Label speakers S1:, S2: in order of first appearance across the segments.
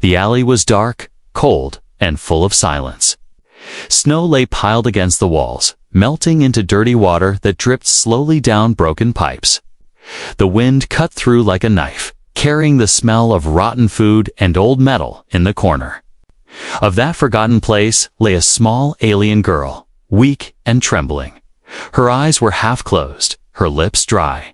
S1: The alley was dark, cold, and full of silence. Snow lay piled against the walls, melting into dirty water that dripped slowly down broken pipes. The wind cut through like a knife, carrying the smell of rotten food and old metal in the corner. Of that forgotten place lay a small alien girl, weak and trembling. Her eyes were half closed, her lips dry.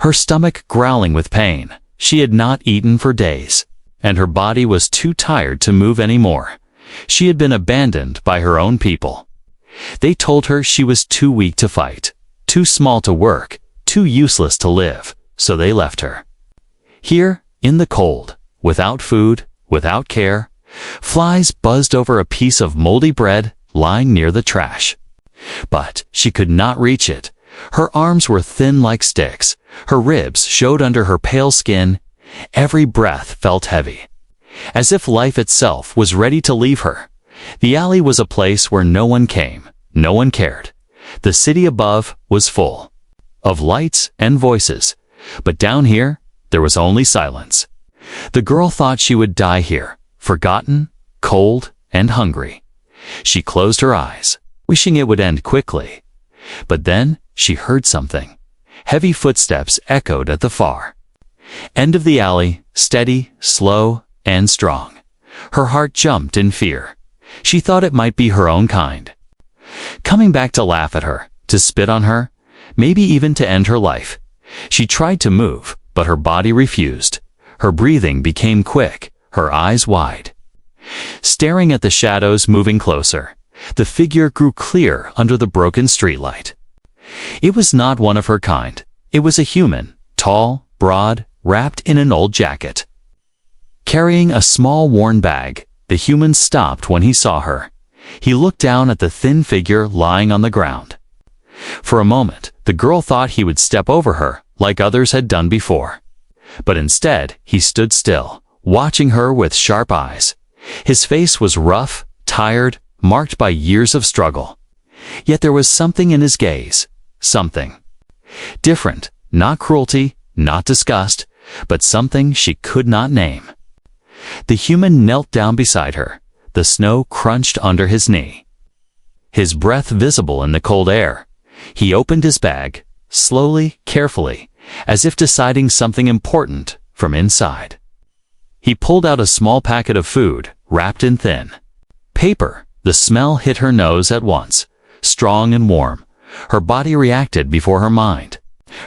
S1: Her stomach growling with pain. She had not eaten for days, and her body was too tired to move anymore. She had been abandoned by her own people. They told her she was too weak to fight, too small to work, too useless to live, so they left her. Here, in the cold, without food, without care, flies buzzed over a piece of moldy bread lying near the trash. But she could not reach it. Her arms were thin like sticks. Her ribs showed under her pale skin. Every breath felt heavy, as if life itself was ready to leave her. The alley was a place where no one came, no one cared. The city above was full of lights and voices, but down here, there was only silence. The girl thought she would die here, forgotten, cold, and hungry. She closed her eyes, wishing it would end quickly. But then she heard something. Heavy footsteps echoed at the far end of the alley, steady, slow, and strong. Her heart jumped in fear. She thought it might be her own kind, coming back to laugh at her, to spit on her, maybe even to end her life. She tried to move, but her body refused. Her breathing became quick, her eyes wide. Staring at the shadows moving closer, the figure grew clear under the broken streetlight. It was not one of her kind. It was a human, tall, broad, wrapped in an old jacket. Carrying a small worn bag, the human stopped when he saw her. He looked down at the thin figure lying on the ground. For a moment, the girl thought he would step over her, like others had done before. But instead, he stood still, watching her with sharp eyes. His face was rough, tired, marked by years of struggle. Yet there was something in his gaze, something different, not cruelty, not disgust, but something she could not name. The human knelt down beside her. The snow crunched under his knee, his breath visible in the cold air. He opened his bag, slowly, carefully, as if deciding something important from inside. He pulled out a small packet of food, wrapped in thin paper. The smell hit her nose at once, strong and warm. Her body reacted before her mind,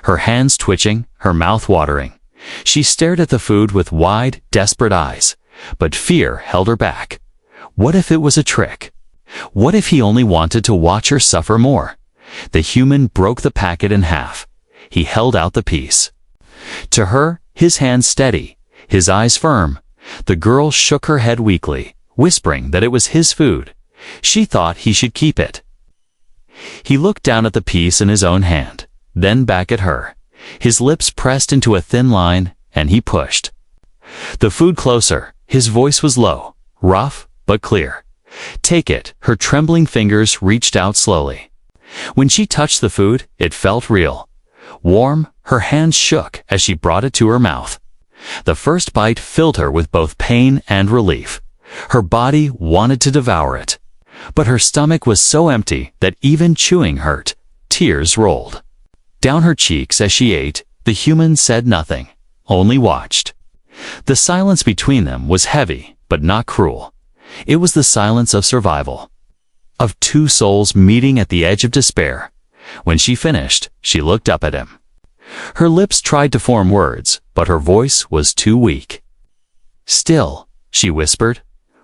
S1: her hands twitching, her mouth watering. She stared at the food with wide, desperate eyes, but fear held her back. What if it was a trick? What if he only wanted to watch her suffer more? The human broke the packet in half. He held out the piece. To her, his hands steady, his eyes firm. The girl shook her head weakly, whispering that it was his food. She thought he should keep it. He looked down at the piece in his own hand, then back at her. His lips pressed into a thin line, and he pushed the food closer. His voice was low, rough, but clear. Take it. Her trembling fingers reached out slowly. When she touched the food, it felt real. Warm, her hands shook as she brought it to her mouth. The first bite filled her with both pain and relief. Her body wanted to devour it, but her stomach was so empty that even chewing hurt. Tears rolled down her cheeks as she ate. The human said nothing, only watched. The silence between them was heavy, but not cruel. It was the silence of survival, of two souls meeting at the edge of despair. When she finished, she looked up at him. Her lips tried to form words, but her voice was too weak. "Still," she whispered.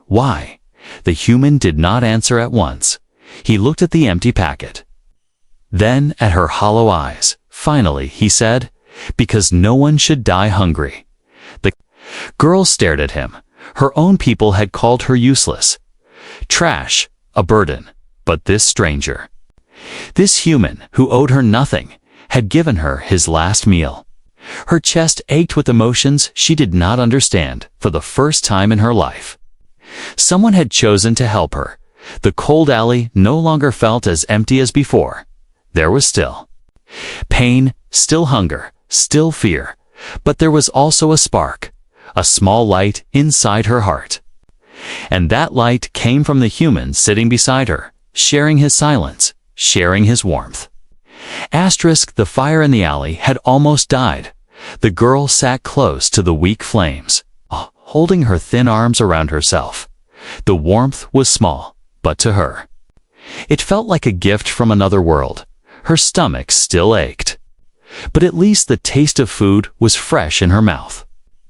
S1: "Why?" The human did not answer at once. He looked at the empty packet, then at her hollow eyes. Finally, he said, "Because no one should die hungry." The girl stared at him. Her own people had called her useless, trash, a burden. But this stranger, this human who owed her nothing, had given her his last meal. Her chest ached with emotions she did not understand for the first time in her life. Someone had chosen to help her. The cold alley no longer felt as empty as before. There was still pain, still hunger, still fear. But there was also a spark, a small light inside her heart. And that light came from the human sitting beside her, sharing his silence, sharing his warmth. Asterisk, the fire in the alley had almost died. The girl sat close to the weak flames, holding her thin arms around herself. The warmth was small, but to her, it felt like a gift from another world. Her stomach still ached, but at least the taste of food was fresh in her mouth.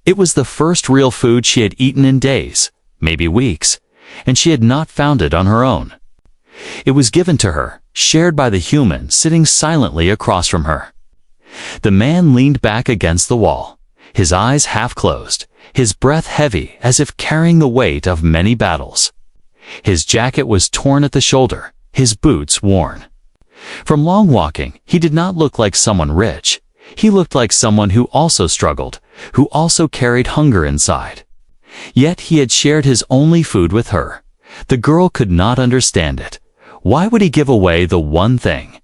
S1: It was the first real food she had eaten in days, maybe weeks, and she had not found it on her own. It was given to her, shared by the human sitting silently across from her. The man leaned back against the wall, his eyes half closed, his breath heavy as if carrying the weight of many battles. His jacket was torn at the shoulder, his boots worn. From long walking, he did not look like someone rich. He looked like someone who also struggled, who also carried hunger inside. Yet he had shared his only food with her. The girl could not understand it. Why would he give away the one thing?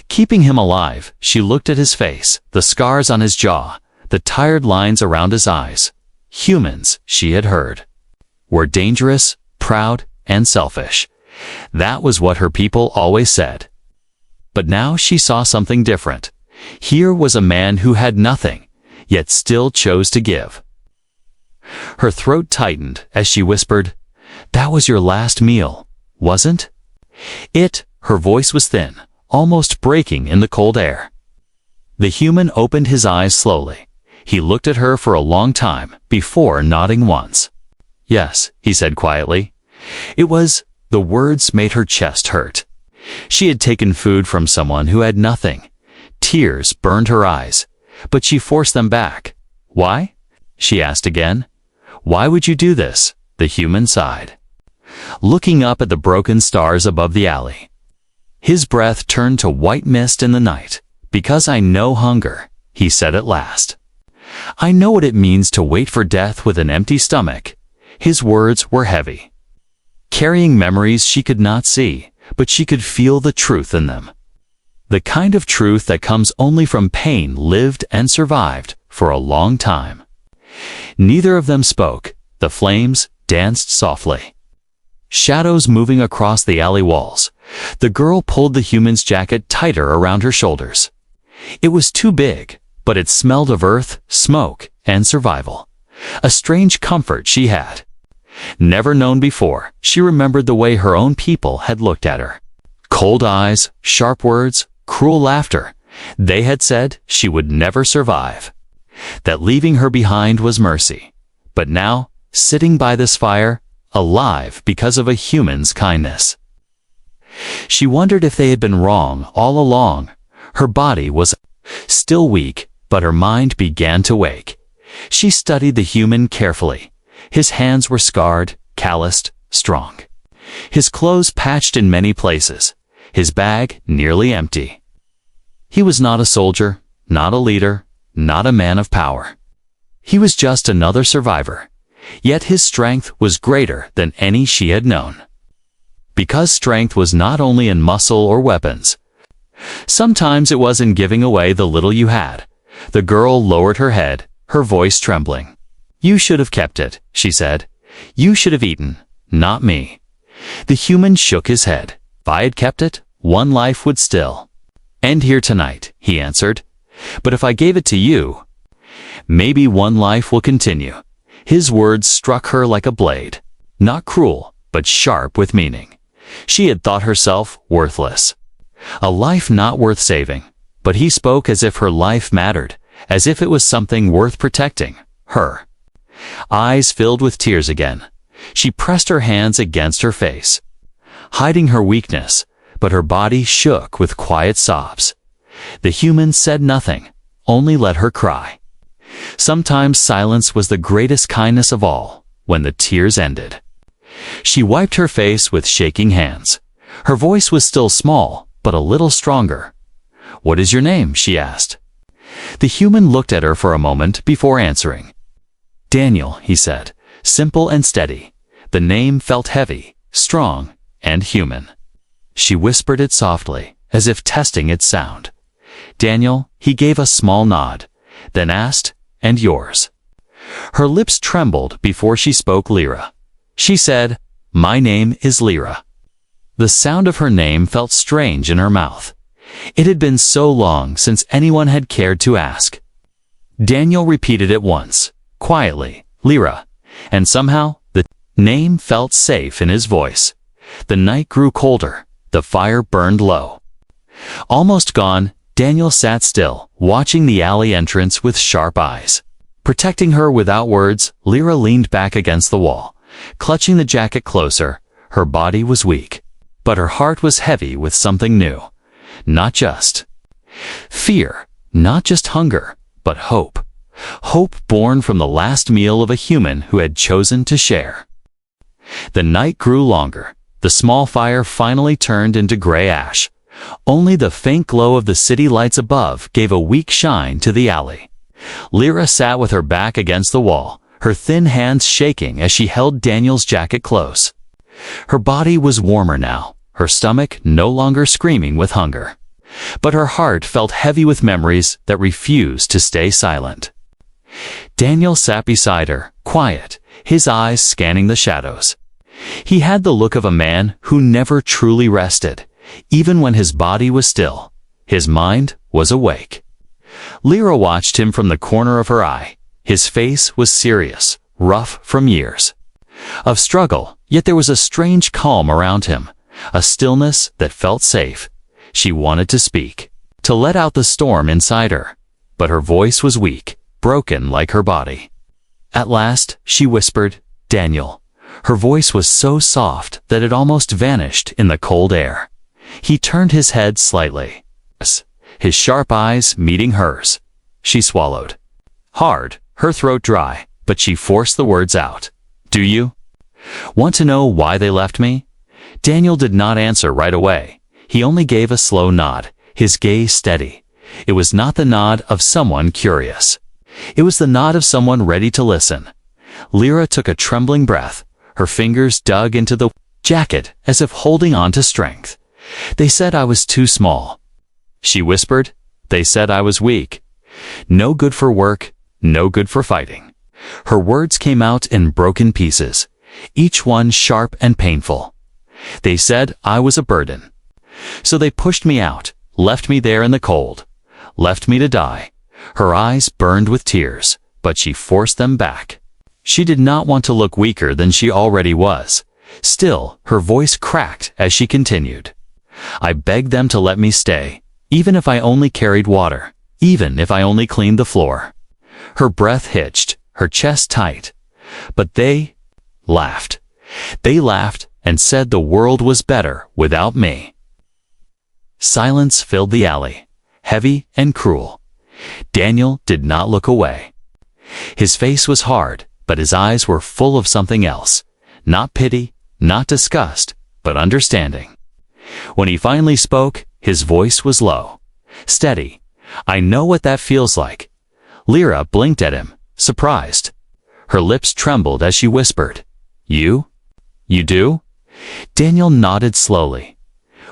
S1: Keeping him alive, she looked at his face, the scars on his jaw, the tired lines around his eyes. Humans, she had heard, were dangerous, proud, and selfish. That was what her people always said. But now she saw something different. Here was a man who had nothing, yet still chose to give. Her throat tightened as she whispered, "That was your last meal, wasn't it?" Her voice was thin, almost breaking in the cold air. The human opened his eyes slowly. He looked at her for a long time before nodding once. "Yes," he said quietly. The words made her chest hurt. She had taken food from someone who had nothing. Tears burned her eyes, but she forced them back. "Why?" she asked again. "Why would you do this?" The human sighed, looking up at the broken stars above the alley. His breath turned to white mist in the night. "Because I know hunger," he said at last. "I know what it means to wait for death with an empty stomach." His words were heavy, carrying memories she could not see, but she could feel the truth in them. The kind of truth that comes only from pain lived and survived for a long time. Neither of them spoke. The flames danced softly, shadows moving across the alley walls. The girl pulled the human's jacket tighter around her shoulders. It was too big, but it smelled of earth, smoke, and survival. A strange comfort she had. Never known before, she remembered the way her own people had looked at her. Cold eyes, sharp words, cruel laughter. They had said she would never survive, that leaving her behind was mercy. But now, sitting by this fire, alive because of a human's kindness. She wondered if they had been wrong all along. Her body was still weak, but her mind began to wake. She studied the human carefully. His hands were scarred, calloused, strong. His clothes patched in many places. His bag nearly empty. He was not a soldier, not a leader, not a man of power. He was just another survivor. Yet his strength was greater than any she had known. Because strength was not only in muscle or weapons. Sometimes it was in giving away the little you had. The girl lowered her head, her voice trembling. "You should have kept it," she said. "You should have eaten, not me." The human shook his head. "If I had kept it, one life would still end here tonight," he answered. "But if I gave it to you, maybe one life will continue." His words struck her like a blade, not cruel, but sharp with meaning. She had thought herself worthless, a life not worth saving, but he spoke as if her life mattered, as if it was something worth protecting. Her eyes filled with tears again. She pressed her hands against her face, hiding her weakness, but her body shook with quiet sobs. The human said nothing, only let her cry. Sometimes silence was the greatest kindness of all, when the tears ended. She wiped her face with shaking hands. Her voice was still small, but a little stronger. "What is your name?" she asked. The human looked at her for a moment before answering. "Daniel," he said, simple and steady. The name felt heavy, strong, and human. She whispered it softly, as if testing its sound. "Daniel," he gave a small nod, then asked, "And yours?" Her lips trembled before she spoke Lyra. She said, "My name is Lyra." The sound of her name felt strange in her mouth. It had been so long since anyone had cared to ask. Daniel repeated it once, quietly, "Lyra," and somehow the name felt safe in his voice. The night grew colder. The fire burned low. Almost gone, Daniel sat still, watching the alley entrance with sharp eyes. Protecting her without words, Lyra leaned back against the wall, clutching the jacket closer. Her body was weak, but her heart was heavy with something new. Not just fear, not just hunger, but hope. Hope born from the last meal of a human who had chosen to share. The night grew longer. The small fire finally turned into gray ash. Only the faint glow of the city lights above gave a weak shine to the alley. Lyra sat with her back against the wall, her thin hands shaking as she held Daniel's jacket close. Her body was warmer now, her stomach no longer screaming with hunger. But her heart felt heavy with memories that refused to stay silent. Daniel sat beside her, quiet, his eyes scanning the shadows. He had the look of a man who never truly rested. Even when his body was still, his mind was awake. Lyra watched him from the corner of her eye. His face was serious, rough from years of struggle, yet there was a strange calm around him, a stillness that felt safe. She wanted to speak, to let out the storm inside her, but her voice was weak, broken like her body. At last, she whispered, "Daniel." Her voice was so soft that it almost vanished in the cold air. He turned his head slightly, his sharp eyes meeting hers. She swallowed hard, her throat dry, but she forced the words out. "Do you want to know why they left me?" Daniel did not answer right away. He only gave a slow nod, his gaze steady. It was not the nod of someone curious. It was the nod of someone ready to listen. Lyra took a trembling breath. Her fingers dug into the jacket as if holding on to strength. "They said I was too small," she whispered. "They said I was weak. No good for work, no good for fighting." Her words came out in broken pieces, each one sharp and painful. "They said I was a burden. So they pushed me out, left me there in the cold, left me to die." Her eyes burned with tears, but she forced them back. She did not want to look weaker than she already was. Still, her voice cracked as she continued. "I begged them to let me stay, even if I only carried water, even if I only cleaned the floor." Her breath hitched, her chest tight. But they laughed. They laughed and said the world was better without me. Silence filled the alley, heavy and cruel. Daniel did not look away. His face was hard, but his eyes were full of something else. Not pity, not disgust, but understanding. When he finally spoke, his voice was low, steady. "I know what that feels like." Lyra blinked at him, surprised. Her lips trembled as she whispered, You do?" Daniel nodded slowly.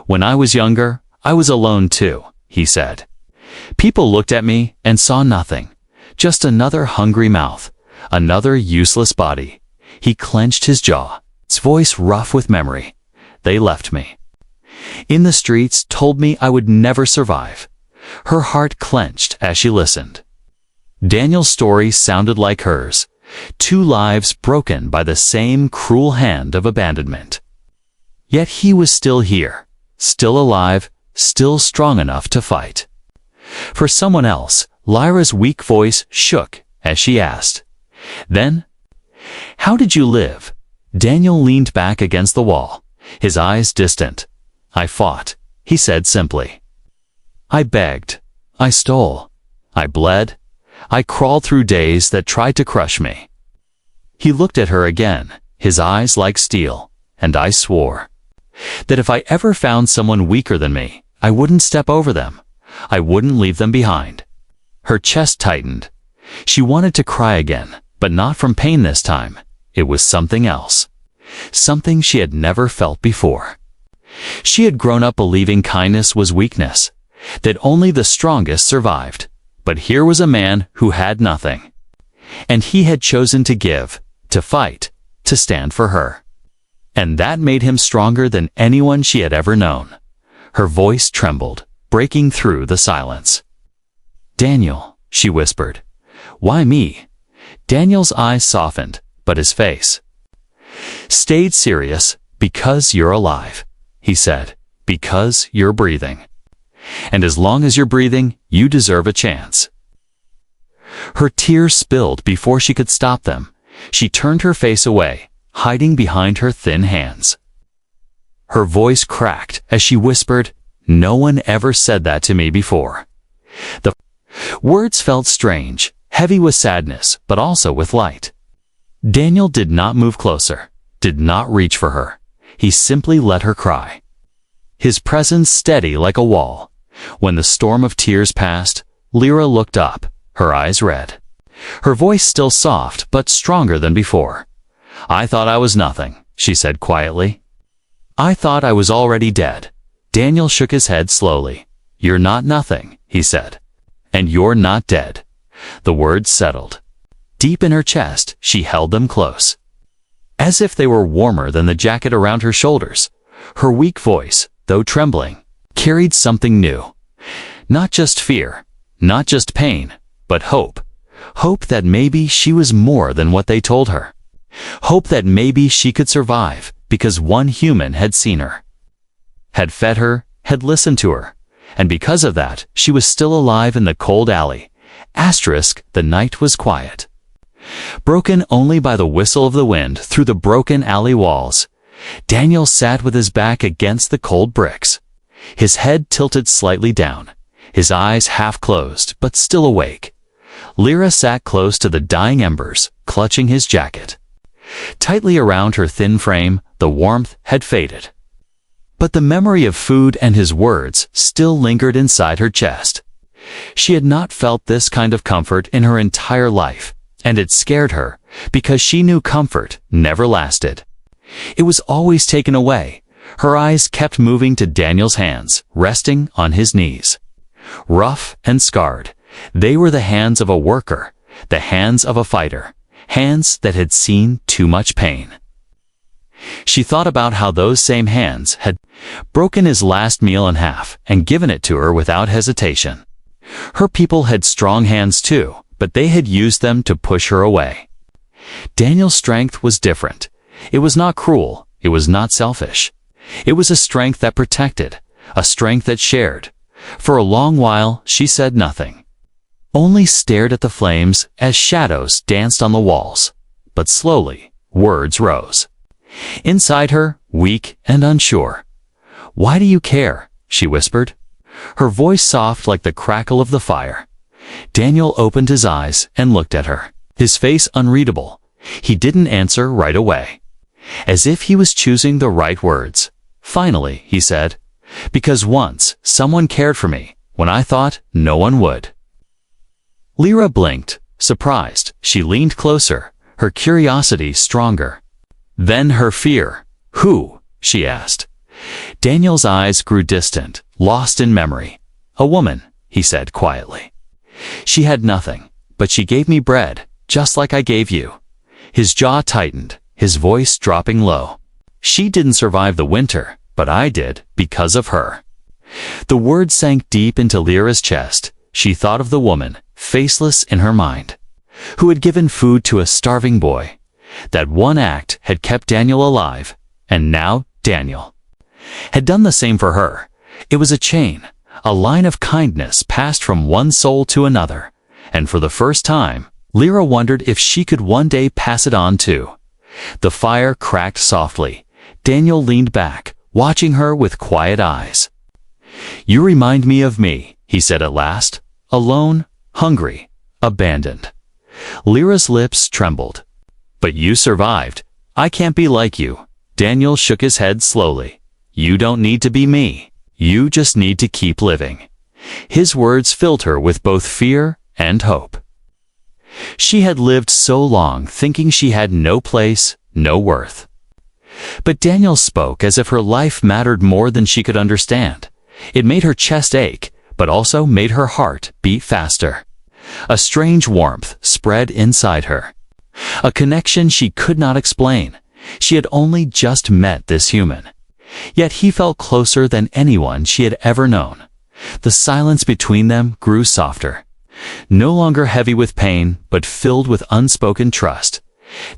S1: "When I was younger, I was alone too," he said. "People looked at me and saw nothing, just another hungry mouth, another useless body." He clenched his jaw, his voice rough with memory. "They left me. In the streets, told me I would never survive." Her heart clenched as she listened. Daniel's story sounded like hers, two lives broken by the same cruel hand of abandonment. Yet he was still here, still alive, still strong enough to fight. For someone else, Lyra's weak voice shook as she asked, "Then, how did you live?" Daniel leaned back against the wall, his eyes distant. "I fought," he said simply. "I begged. I stole. I bled. I crawled through days that tried to crush me." He looked at her again, his eyes like steel, "And I swore that if I ever found someone weaker than me, I wouldn't step over them. I wouldn't leave them behind." Her chest tightened. She wanted to cry again, but not from pain this time. It was something else. Something she had never felt before. She had grown up believing kindness was weakness, that only the strongest survived. But here was a man who had nothing. And he had chosen to give, to fight, to stand for her. And that made him stronger than anyone she had ever known. Her voice trembled, breaking through the silence. "Daniel," she whispered. "Why me?" Daniel's eyes softened, but his face stayed serious. "Because you're alive," he said. "Because you're breathing. And as long as you're breathing, you deserve a chance." Her tears spilled before she could stop them. She turned her face away, hiding behind her thin hands. Her voice cracked as she whispered, "No one ever said that to me before." The words felt strange, heavy with sadness, but also with light. Daniel did not move closer, did not reach for her. He simply let her cry. His presence steady like a wall. When the storm of tears passed, Lyra looked up, her eyes red. Her voice still soft, but stronger than before. "I thought I was nothing," she said quietly. "I thought I was already dead." Daniel shook his head slowly. "You're not nothing," he said. "And you're not dead." The words settled. Deep in her chest, she held them close, as if they were warmer than the jacket around her shoulders. Her weak voice, though trembling, carried something new. Not just fear, not just pain, but hope. Hope that maybe she was more than what they told her. Hope that maybe she could survive because one human had seen her, had fed her, had listened to her, and because of that, she was still alive in the cold alley. The night was quiet, broken only by the whistle of the wind through the broken alley walls. Daniel sat with his back against the cold bricks, his head tilted slightly down, his eyes half closed but still awake. Lyra sat close to the dying embers, clutching his jacket. Tightly around her thin frame, the warmth had faded, but the memory of food and his words still lingered inside her chest. She had not felt this kind of comfort in her entire life, and it scared her, because she knew comfort never lasted. It was always taken away. Her eyes kept moving to Daniel's hands, resting on his knees. Rough and scarred, they were the hands of a worker, the hands of a fighter, hands that had seen too much pain. She thought about how those same hands had broken his last meal in half and given it to her without hesitation. Her people had strong hands too, but they had used them to push her away. Daniel's strength was different. It was not cruel. It was not selfish. It was a strength that protected, a strength that shared. For a long while, she said nothing, only stared at the flames as shadows danced on the walls. But slowly, words rose. Inside her, weak and unsure. "Why do you care?" she whispered, her voice soft like the crackle of the fire. Daniel opened his eyes and looked at her, his face unreadable. He didn't answer right away, as if he was choosing the right words. Finally, he said, "Because once someone cared for me when I thought no one would." Lyra blinked, surprised. She leaned closer, her curiosity stronger. Then her fear. "Who?" she asked. Daniel's eyes grew distant, lost in memory. "A woman," he said quietly. "She had nothing, but she gave me bread, just like I gave you." His jaw tightened, his voice dropping low. "She didn't survive the winter, but I did, because of her." The words sank deep into Lyra's chest. She thought of the woman, faceless in her mind, who had given food to a starving boy. That one act had kept Daniel alive, and now Daniel had done the same for her. It was a chain, a line of kindness passed from one soul to another, and for the first time, Lyra wondered if she could one day pass it on too. The fire cracked softly. Daniel leaned back, watching her with quiet eyes. "You remind me of me," he said at last, "alone, hungry, abandoned." Lyra's lips trembled. "But you survived. I can't be like you." Daniel shook his head slowly. "You don't need to be me. You just need to keep living." His words filled her with both fear and hope. She had lived so long thinking she had no place, no worth. But Daniel spoke as if her life mattered more than she could understand. It made her chest ache, but also made her heart beat faster. A strange warmth spread inside her. A connection she could not explain. She had only just met this human. Yet he felt closer than anyone she had ever known. The silence between them grew softer. No longer heavy with pain, but filled with unspoken trust.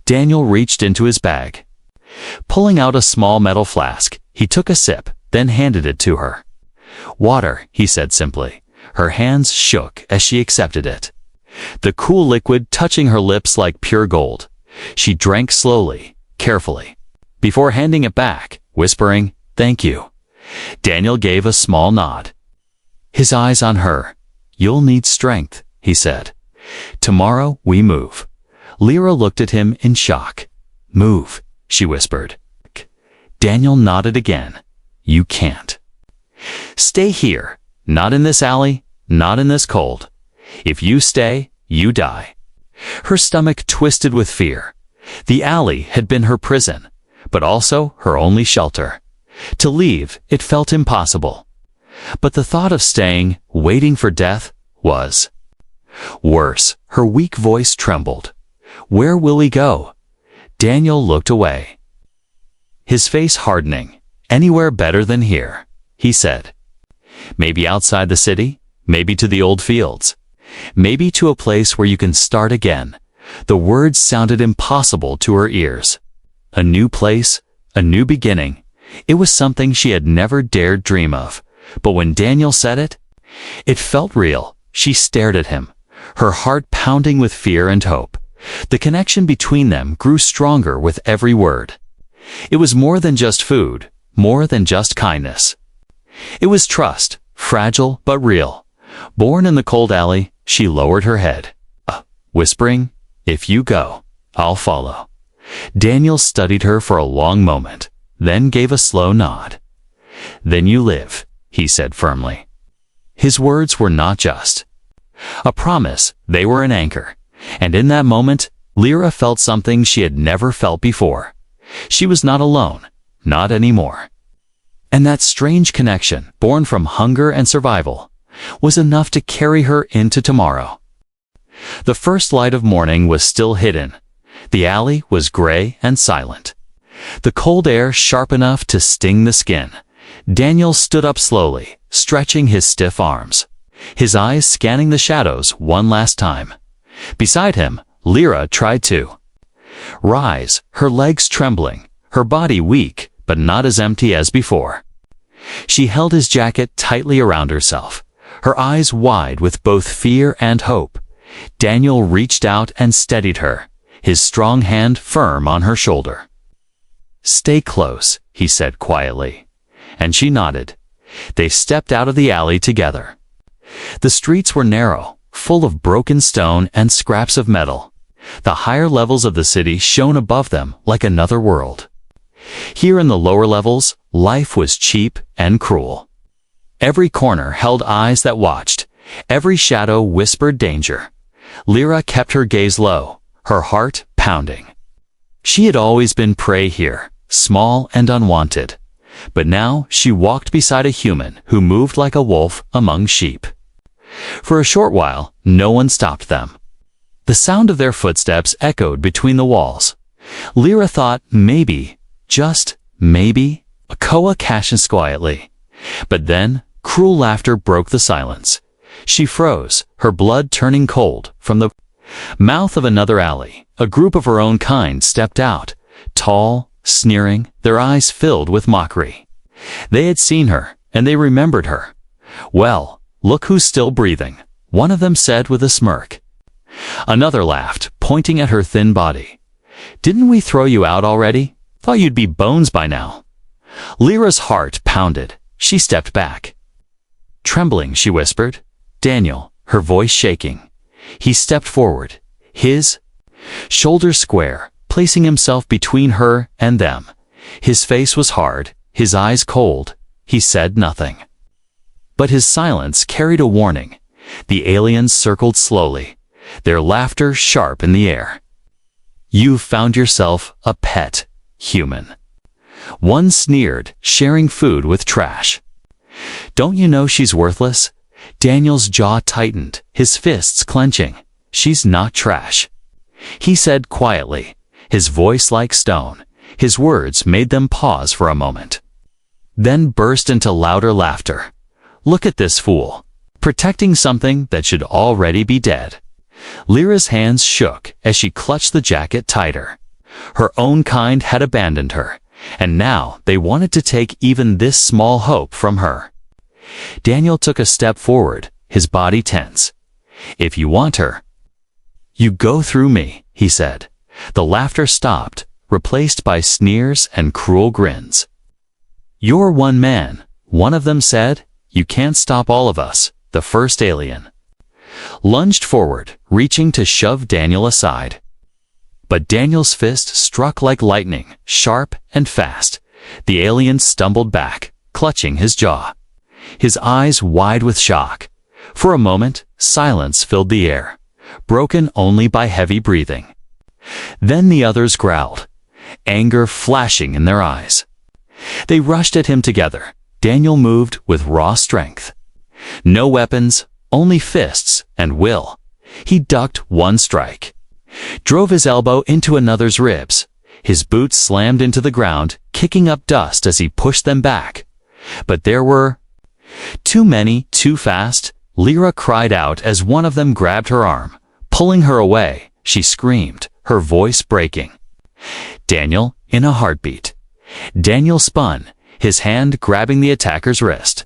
S1: Daniel reached into his bag. Pulling out a small metal flask, he took a sip, then handed it to her. "Water," he said simply. Her hands shook as she accepted it. The cool liquid touching her lips like pure gold. She drank slowly, carefully, before handing it back, whispering, "Thank you." Daniel gave a small nod. His eyes on her. "You'll need strength," he said. "Tomorrow we move." Lyra looked at him in shock. "Move," she whispered. Daniel nodded again. "You can't. Stay here. Not in this alley, not in this cold. If you stay, you die." Her stomach twisted with fear. The alley had been her prison, but also her only shelter. To leave, it felt impossible. But the thought of staying, waiting for death, was worse. Her weak voice trembled. "Where will we go?" Daniel looked away, his face hardening. "Anywhere better than here," he said. "Maybe outside the city, maybe to the old fields, maybe to a place where you can start again." The words sounded impossible to her ears. A new place, a new beginning. It was something she had never dared dream of. But when Daniel said it, it felt real. She stared at him, her heart pounding with fear and hope. The connection between them grew stronger with every word. It was more than just food, more than just kindness. It was trust, fragile but real. Born in the cold alley, she lowered her head, whispering, "If you go, I'll follow." Daniel studied her for a long moment, then gave a slow nod. "Then you live," he said firmly. His words were not just a promise, they were an anchor. And in that moment, Lyra felt something she had never felt before. She was not alone, not anymore. And that strange connection, born from hunger and survival, was enough to carry her into tomorrow. The first light of morning was still hidden. The alley was gray and silent. The cold air sharp enough to sting the skin. Daniel stood up slowly, stretching his stiff arms, his eyes scanning the shadows one last time. Beside him, Lyra tried to rise, her legs trembling, her body weak, but not as empty as before. She held his jacket tightly around herself, her eyes wide with both fear and hope. Daniel reached out and steadied her, his strong hand firm on her shoulder. "Stay close," he said quietly. And she nodded. They stepped out of the alley together. The streets were narrow, full of broken stone and scraps of metal. The higher levels of the city shone above them like another world. Here in the lower levels, life was cheap and cruel. Every corner held eyes that watched. Every shadow whispered danger. Lyra kept her gaze low, her heart pounding. She had always been prey here, small and unwanted. But now she walked beside a human who moved like a wolf among sheep. For a short while, no one stopped them. The sound of their footsteps echoed between the walls. Lyra thought maybe, just maybe, Akoa cashes quietly. But then, cruel laughter broke the silence. She froze, her blood turning cold. From the mouth of another alley, a group of her own kind stepped out, tall, sneering, their eyes filled with mockery. They had seen her, and they remembered her. "Well, look who's still breathing," one of them said with a smirk. Another laughed, pointing at her thin body. "Didn't we throw you out already? Thought you'd be bones by now." Lyra's heart pounded. She stepped back. Trembling, she whispered, "Daniel," her voice shaking. He stepped forward, his shoulders square, placing himself between her and them. His face was hard, his eyes cold. He said nothing. But his silence carried a warning. The aliens circled slowly, their laughter sharp in the air. "You've found yourself a pet, human." One sneered, sharing food with trash. "Don't you know she's worthless? Daniel's jaw tightened, his fists clenching. "She's not trash," he said quietly, his voice like stone. His words made them pause for a moment, then burst into louder laughter. "Look at this fool, protecting something that should already be dead." Lyra's hands shook as she clutched the jacket tighter. Her own kind had abandoned her, and now they wanted to take even this small hope from her. Daniel took a step forward, his body tense. "If you want her, you go through me," he said. The laughter stopped, replaced by sneers and cruel grins. "You're one man," one of them said. "You can't stop all of us." The first alien lunged forward, reaching to shove Daniel aside. But Daniel's fist struck like lightning, sharp and fast. The alien stumbled back, clutching his jaw, his eyes wide with shock. For a moment, silence filled the air, broken only by heavy breathing. Then the others growled, anger flashing in their eyes. They rushed at him together. Daniel moved with raw strength. No weapons, only fists and will. He ducked one strike, drove his elbow into another's ribs. His boots slammed into the ground, kicking up dust as he pushed them back. But there were too many, too fast. Lyra cried out as one of them grabbed her arm, pulling her away. She screamed, her voice breaking. "Daniel," in a heartbeat. Daniel spun, his hand grabbing the attacker's wrist.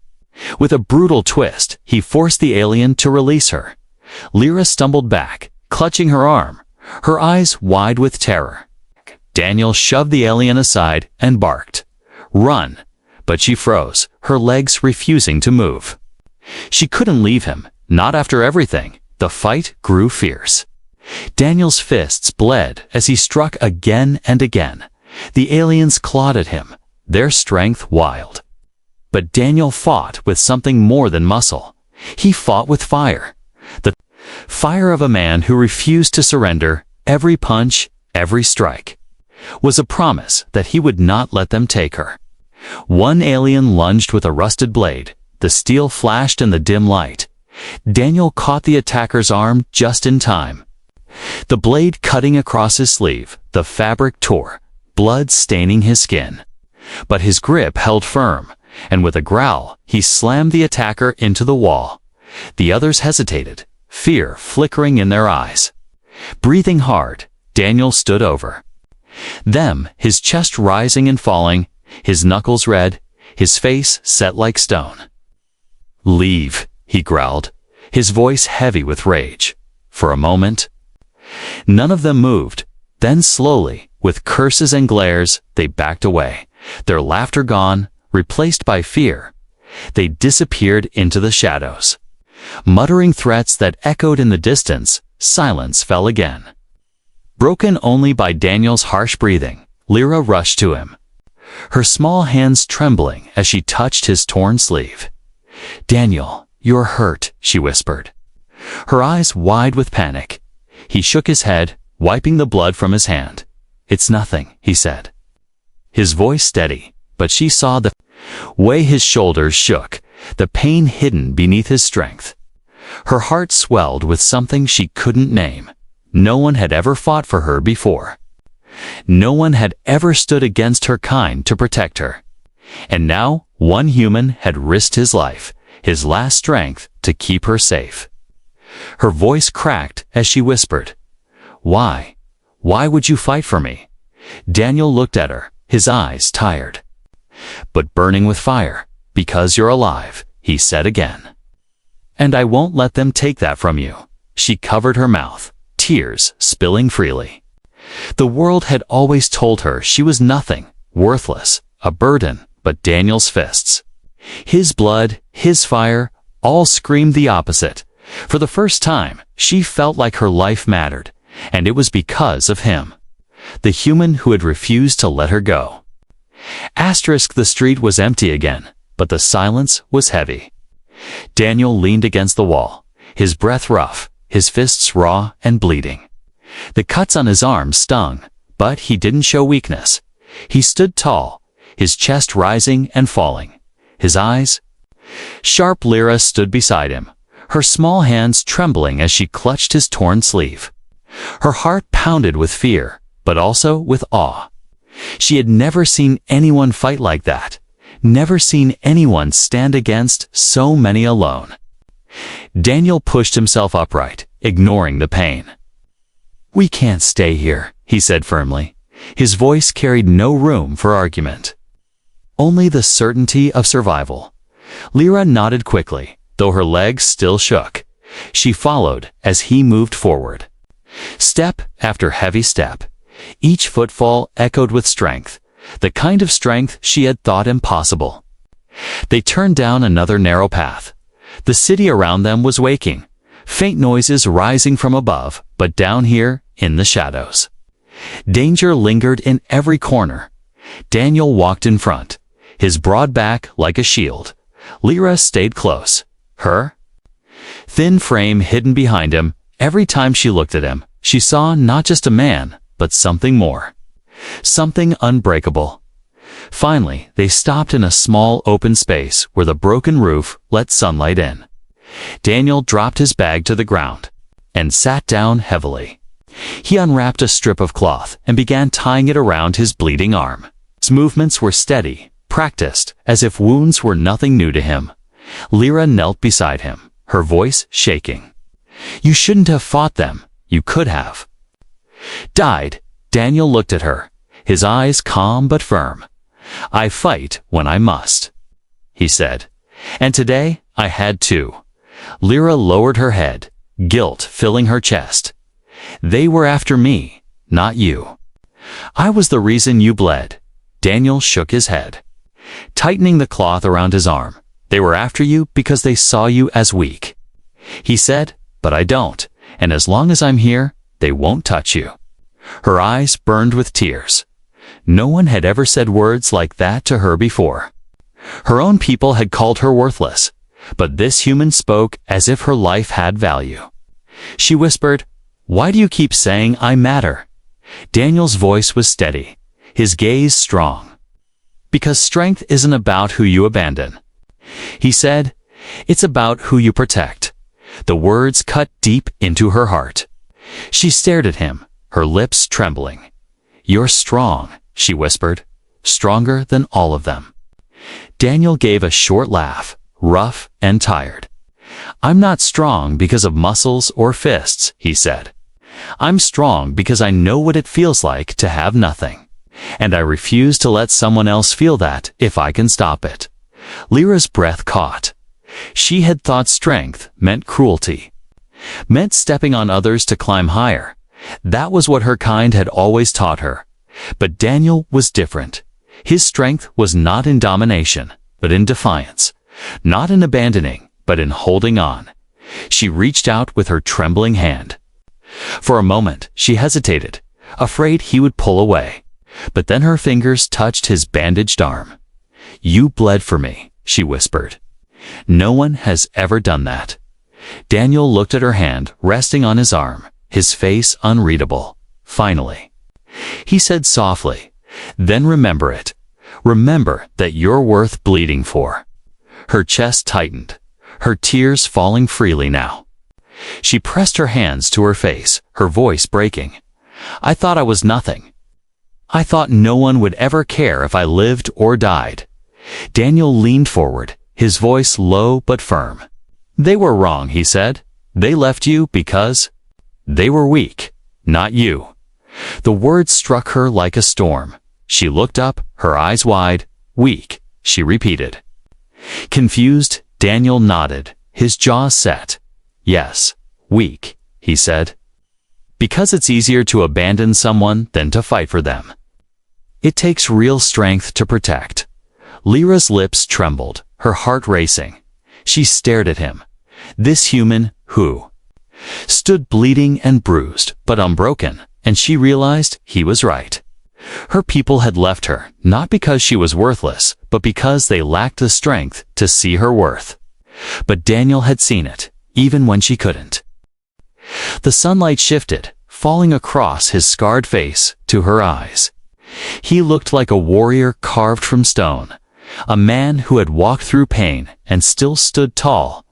S1: With a brutal twist, he forced the alien to release her. Lyra stumbled back, clutching her arm, her eyes wide with terror. Daniel shoved the alien aside and barked, "Run!" But she froze, her legs refusing to move. She couldn't leave him, not after everything. The fight grew fierce. Daniel's fists bled as he struck again and again. The aliens clawed at him, their strength wild. But Daniel fought with something more than muscle. He fought with fire. The fire of a man who refused to surrender. Every punch, every strike, was a promise that he would not let them take her. One alien lunged with a rusted blade. The steel flashed in the dim light. Daniel caught the attacker's arm just in time. The blade cutting across his sleeve, the fabric tore, blood staining his skin. But his grip held firm, and with a growl, he slammed the attacker into the wall. The others hesitated, fear flickering in their eyes. Breathing hard, Daniel stood over them, his chest rising and falling, his knuckles red, his face set like stone. "Leave," he growled, his voice heavy with rage. For a moment, none of them moved. Then slowly, with curses and glares, they backed away, their laughter gone, replaced by fear. They disappeared into the shadows. Muttering threats that echoed in the distance, silence fell again. Broken only by Daniel's harsh breathing, Lyra rushed to him, her small hands trembling as she touched his torn sleeve. "Daniel, you're hurt," she whispered, her eyes wide with panic. He shook his head, wiping the blood from his hand. "It's nothing," he said, his voice steady, but she saw the way his shoulders shook, the pain hidden beneath his strength. Her heart swelled with something she couldn't name. No one had ever fought for her before. No one had ever stood against her kind to protect her. And now, one human had risked his life, his last strength, to keep her safe. Her voice cracked as she whispered, "Why? Why would you fight for me?" Daniel looked at her, his eyes tired, but burning with fire. "Because you're alive," he said again. "And I won't let them take that from you." She covered her mouth, tears spilling freely. The world had always told her she was nothing, worthless, a burden, but Daniel's fists, his blood, his fire, all screamed the opposite. For the first time, she felt like her life mattered, and it was because of him, the human who had refused to let her go. The street was empty again, but the silence was heavy. Daniel leaned against the wall, his breath rough, his fists raw and bleeding. The cuts on his arms stung, but he didn't show weakness. He stood tall, his chest rising and falling, his eyes Sharp Lyra stood beside him, her small hands trembling as she clutched his torn sleeve. Her heart pounded with fear, but also with awe. She had never seen anyone fight like that, never seen anyone stand against so many alone. Daniel pushed himself upright, ignoring the pain. "We can't stay here," he said firmly. His voice carried no room for argument. Only the certainty of survival. Lyra nodded quickly, though her legs still shook. She followed as he moved forward. Step after heavy step, each footfall echoed with strength, the kind of strength she had thought impossible. They turned down another narrow path. The city around them was waking, faint noises rising from above, but down here, in the shadows. Danger lingered in every corner. Daniel walked in front, his broad back like a shield. Lyra stayed close, her thin frame hidden behind him. Every time she looked at him, she saw not just a man, but something more. Something unbreakable. Finally, they stopped in a small open space where the broken roof let sunlight in. Daniel dropped his bag to the ground and sat down heavily. He unwrapped a strip of cloth and began tying it around his bleeding arm. His movements were steady, practiced, as if wounds were nothing new to him. Lyra knelt beside him, her voice shaking. "You shouldn't have fought them. You could have." "Died." Daniel looked at her, his eyes calm but firm. "I fight when I must," he said. "And today I had to." Lyra lowered her head, guilt filling her chest. "They were after me, not you." "I was the reason you bled." Daniel shook his head, tightening the cloth around his arm. "They were after you because they saw you as weak." He said, "But I don't, and as long as I'm here, they won't touch you." Her eyes burned with tears. No one had ever said words like that to her before. Her own people had called her worthless, but this human spoke as if her life had value. She whispered, "Why do you keep saying I matter?" Daniel's voice was steady, his gaze strong. "Because strength isn't about who you abandon," he said. "It's about who you protect." The words cut deep into her heart. She stared at him, her lips trembling. "You're strong," she whispered, "stronger than all of them." Daniel gave a short laugh, rough and tired. "I'm not strong because of muscles or fists," he said. "I'm strong because I know what it feels like to have nothing. And I refuse to let someone else feel that if I can stop it." Lyra's breath caught. She had thought strength meant cruelty, meant stepping on others to climb higher. That was what her kind had always taught her. But Daniel was different. His strength was not in domination, but in defiance. Not in abandoning, but in holding on. She reached out with her trembling hand. For a moment, she hesitated, afraid he would pull away. But then her fingers touched his bandaged arm. "You bled for me," she whispered. "No one has ever done that." Daniel looked at her hand resting on his arm, his face unreadable. "Finally," he said softly, "then remember it. Remember that you're worth bleeding for." Her chest tightened, her tears falling freely now. She pressed her hands to her face, her voice breaking. "I thought I was nothing. I thought no one would ever care if I lived or died." Daniel leaned forward, his voice low but firm. "They were wrong," he said. "They left you because they were weak, not you." The words struck her like a storm. She looked up, her eyes wide. "Weak," she repeated. Confused, Daniel nodded, his jaws set. "Yes, weak," he said. "Because it's easier to abandon someone than to fight for them. It takes real strength to protect." Lyra's lips trembled, her heart racing. She stared at him. This human who stood bleeding and bruised, but unbroken, and she realized he was right. Her people had left her, not because she was worthless, but because they lacked the strength to see her worth. But Daniel had seen it, even when she couldn't. The sunlight shifted, falling across his scarred face to her eyes. He looked like a warrior carved from stone, A man who had walked through pain and still stood tall.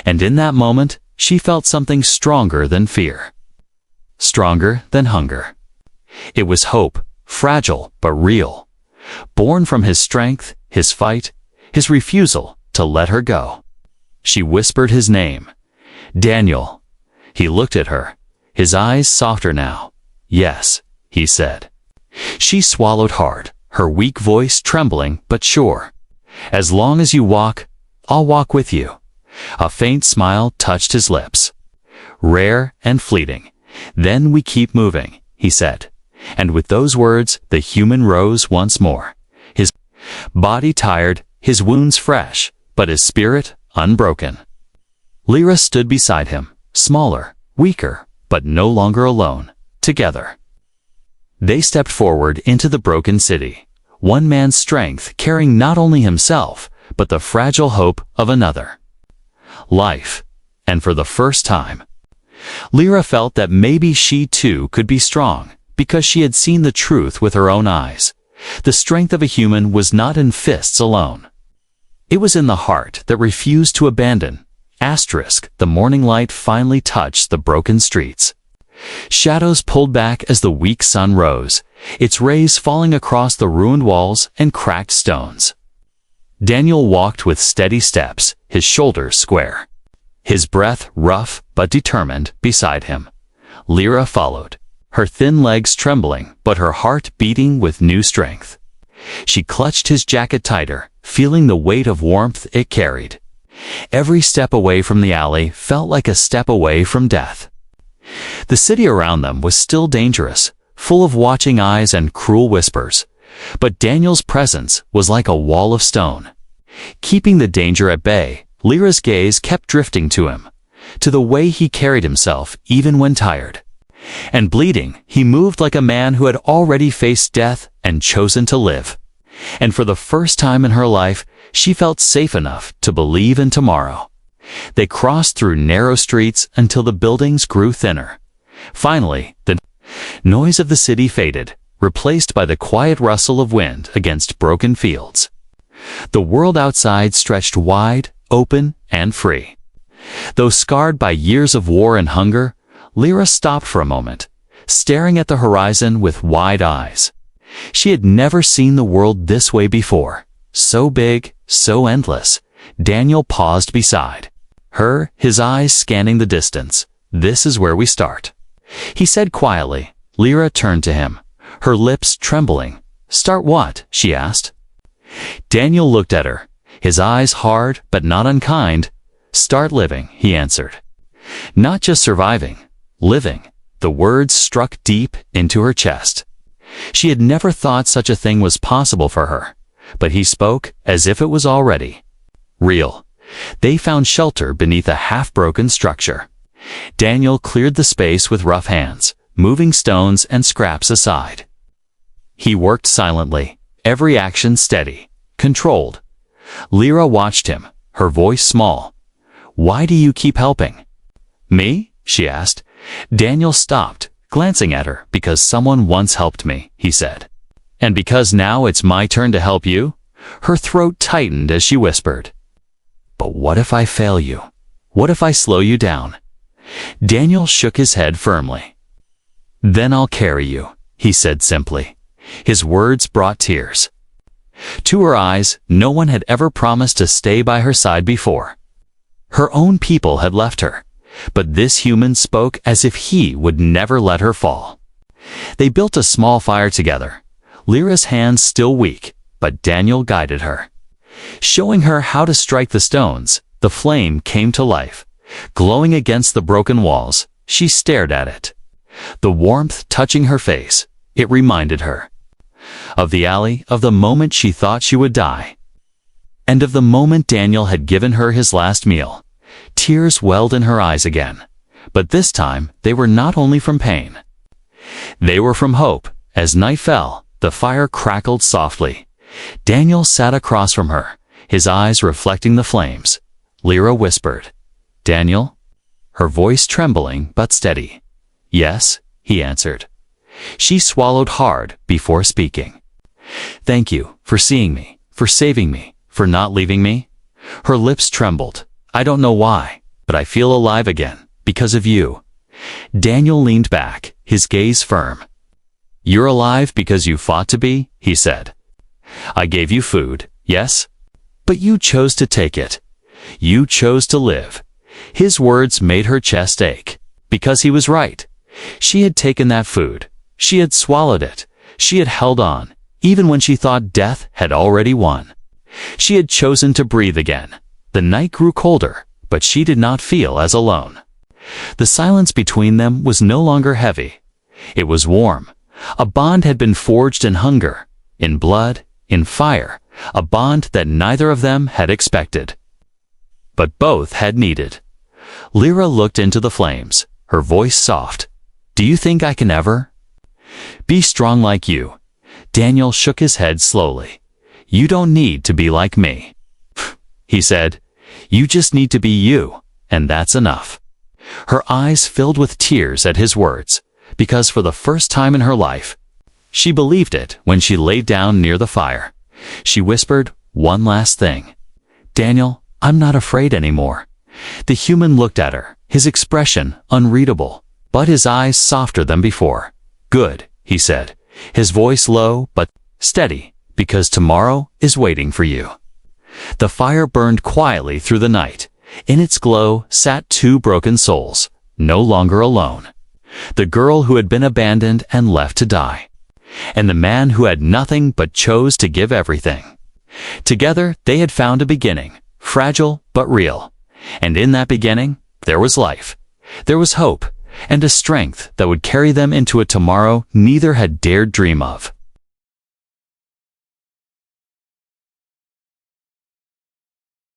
S1: And in that moment, she felt something stronger than fear. Stronger than hunger. It was hope, fragile but real. Born from his strength, his fight, his refusal to let her go. She whispered his name. Daniel. He looked at her, his eyes softer now. Yes, he said. She swallowed hard, her weak voice trembling but sure. As long as you walk, I'll walk with you. A faint smile touched his lips. Rare and fleeting. Then we keep moving, he said. And with those words, the human rose once more. His body tired, his wounds fresh, but his spirit unbroken. Lyra stood beside him, smaller, weaker, but no longer alone, together. They stepped forward into the broken city, one man's strength carrying not only himself, but the fragile hope of another. Life. And for the first time, Lyra felt that maybe she too could be strong, because she had seen the truth with her own eyes. The strength of a human was not in fists alone. It was in the heart that refused to abandon. The morning light finally touched the broken streets. Shadows pulled back as the weak sun rose, its rays falling across the ruined walls and cracked stones. Daniel walked with steady steps, his shoulders square. His breath rough but determined beside him. Lyra followed, her thin legs trembling but her heart beating with new strength. She clutched his jacket tighter, feeling the weight of warmth it carried. Every step away from the alley felt like a step away from death. The city around them was still dangerous, full of watching eyes and cruel whispers. But Daniel's presence was like a wall of stone. Keeping the danger at bay, Lyra's gaze kept drifting to him, to the way he carried himself even when tired. And bleeding, he moved like a man who had already faced death and chosen to live. And for the first time in her life, she felt safe enough to believe in tomorrow. They crossed through narrow streets until the buildings grew thinner. Finally, the noise of the city faded, replaced by the quiet rustle of wind against broken fields. The world outside stretched wide, open, and free. Though scarred by years of war and hunger, Lyra stopped for a moment, staring at the horizon with wide eyes. She had never seen the world this way before. So big, so endless. Daniel paused beside her, his eyes scanning the distance. This is where we start, he said quietly. Lyra turned to him, her lips trembling. Start what? She asked. Daniel looked at her, his eyes hard but not unkind. Start living, he answered. Not just surviving, living. The words struck deep into her chest. She had never thought such a thing was possible for her, but he spoke as if it was already real. They found shelter beneath a half-broken structure. Daniel cleared the space with rough hands, moving stones and scraps aside. He worked silently, every action steady, controlled. Lyra watched him, her voice small. Why do you keep helping? Me? She asked. Daniel stopped, glancing at her. Because someone once helped me, he said. And because now it's my turn to help you? Her throat tightened as she whispered. But what if I fail you? What if I slow you down? Daniel shook his head firmly. Then I'll carry you, he said simply. His words brought tears to her eyes. No one had ever promised to stay by her side before. Her own people had left her, but this human spoke as if he would never let her fall. They built a small fire together, Lyra's hands still weak, but Daniel guided her. Showing her how to strike the stones, the flame came to life. Glowing against the broken walls, she stared at it. The warmth touching her face, it reminded her of the alley, of the moment she thought she would die, and of the moment Daniel had given her his last meal. Tears welled in her eyes again, but this time they were not only from pain. They were from hope. As night fell, the fire crackled softly. Daniel sat across from her, his eyes reflecting the flames. Lyra whispered, Daniel? Her voice trembling but steady. Yes, he answered. She swallowed hard before speaking. Thank you for seeing me, for saving me, for not leaving me." Her lips trembled. "I don't know why, but I feel alive again, because of you." Daniel leaned back, his gaze firm. "You're alive because you fought to be," he said. "I gave you food, yes? But you chose to take it. You chose to live." His words made her chest ache, because he was right. She had taken that food. She had swallowed it. She had held on, even when she thought death had already won. She had chosen to breathe again. The night grew colder, but she did not feel as alone. The silence between them was no longer heavy. It was warm. A bond had been forged in hunger, in blood, in fire, a bond that neither of them had expected, but both had needed. Lyra looked into the flames, her voice soft. "Do you think I can ever be strong like you?" Daniel shook his head slowly. "You don't need to be like me," he said. "You just need to be you, and that's enough." Her eyes filled with tears at his words, because for the first time in her life, she believed it when she lay down near the fire. She whispered one last thing. "Daniel, I'm not afraid anymore." The human looked at her, his expression unreadable, but his eyes softer than before. "Good," he said, his voice low but steady, "because tomorrow is waiting for you." The fire burned quietly through the night. In its glow sat two broken souls, no longer alone. The girl who had been abandoned and left to die, and the man who had nothing but chose to give everything. Together they had found a beginning, fragile but real. And in that beginning, there was life. There was hope, and a strength that would carry them into a tomorrow neither had dared dream of.